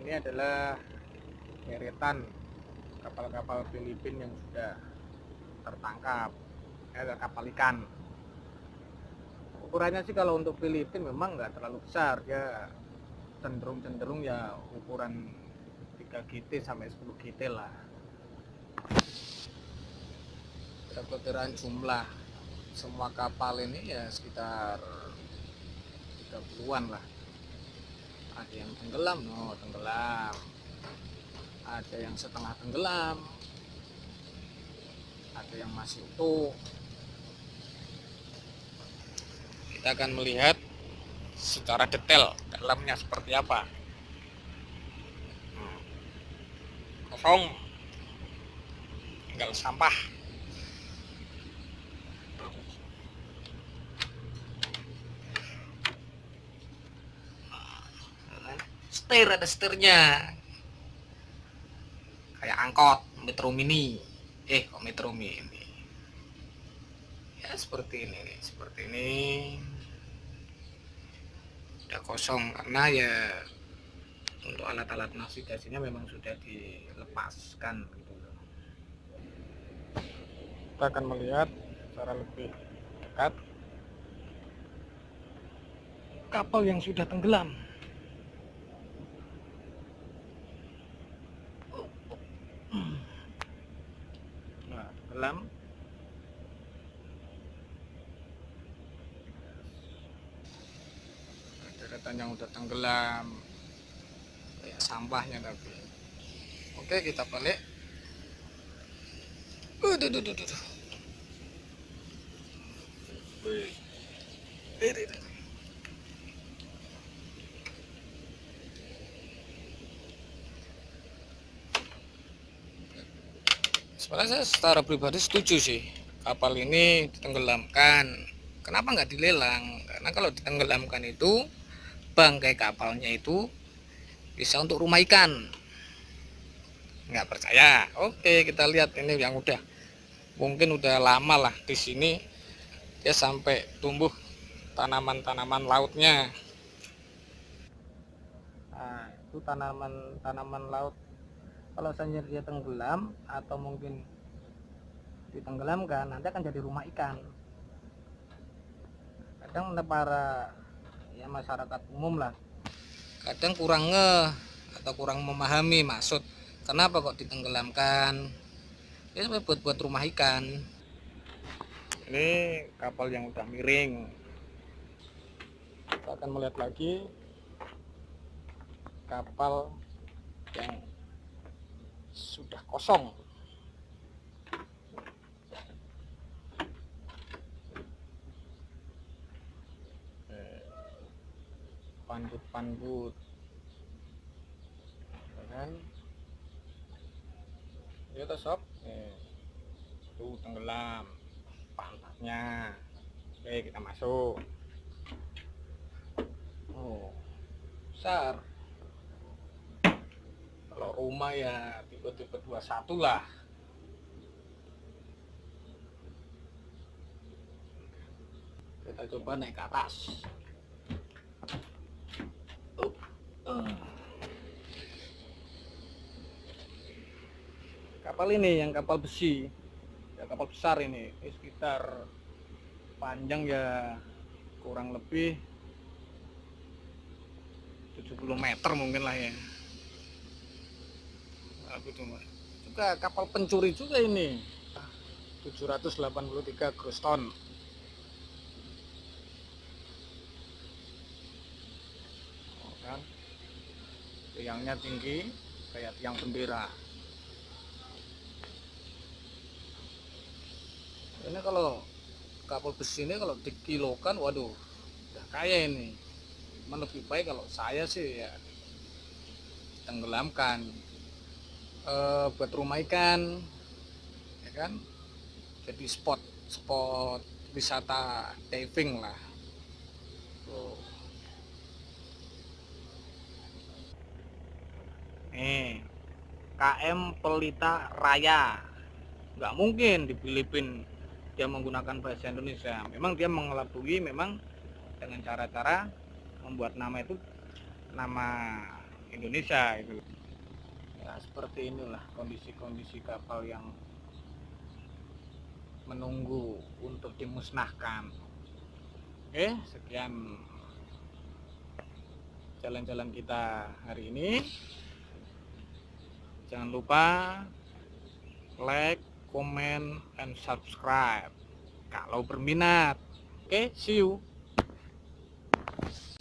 Ini adalah deretan kapal-kapal Filipina yang sudah tertangkap, kapal ikan. Ukurannya sih kalau untuk Filipina memang nggak terlalu besar, ya cenderung ya ukuran 3 GT sampai 10 GT lah. Perkiraan jumlah semua kapal ini ya sekitar 30-an lah. Ada yang tenggelam, tenggelam. Ada yang setengah tenggelam. Ada yang masih utuh. Kita akan melihat secara detail dalamnya seperti apa. Kosong, tinggal sampah. Setir, ada setirnya, kayak angkot Metro Mini. Kok Metro Mini? Ya seperti ini, udah kosong karena ya untuk alat-alat navigasinya memang sudah dilepaskan gitu. Kita akan melihat secara lebih dekat kapal yang sudah tenggelam. Nah, tenggelam. Deretan yang udah tenggelam, kayak sampahnya tapi. Oke, kita balik. Sebenarnya saya secara pribadi setuju sih kapal ini ditenggelamkan. Kenapa nggak dilelang? Karena kalau ditenggelamkan itu bangkai kapalnya itu bisa untuk rumah ikan. Nggak percaya? Oke, kita lihat ini yang mungkin udah lama lah di sini, dia sampai tumbuh tanaman-tanaman lautnya. Nah, itu tanaman laut. Kalau saja dia tenggelam atau mungkin ditenggelamkan, nanti akan jadi rumah ikan. Kadang para masyarakat umum lah, kadang kurang atau kurang memahami maksud kenapa kok ditenggelamkan. Ya buat rumah ikan. Ini kapal yang udah miring. Kita akan melihat lagi kapal yang sudah kosong. Pandut-pandut, kan? Ya sob, tuh tenggelam pantatnya. Oke, kita masuk. Besar. Kalau rumah ya tipe-tipe 21 lah. Kita coba naik ke atas. Kapal ini yang kapal besi, ya kapal besar ini sekitar panjang ya kurang lebih 70 meter mungkin lah ya. Juga kapal pencuri juga ini, 783 gross ton. Kan? Tiangnya tinggi kayak tiang bendera. Ini kalau kapal besi ini kalau dikilokan, waduh, udah kaya ini. Cuman lebih baik kalau saya sih ya tenggelamkan, buat rumah ikan, ya kan? Jadi spot wisata diving lah. Nih, KM Pelita Raya. Nggak mungkin di Filipina dia menggunakan bahasa Indonesia. Memang dia mengelabui memang dengan cara-cara membuat nama itu nama Indonesia itu. Ya, seperti inilah kondisi-kondisi kapal yang menunggu untuk dimusnahkan. Oke, sekian jalan-jalan kita hari ini. Jangan lupa like, comment, and subscribe kalau berminat. Oke, see you.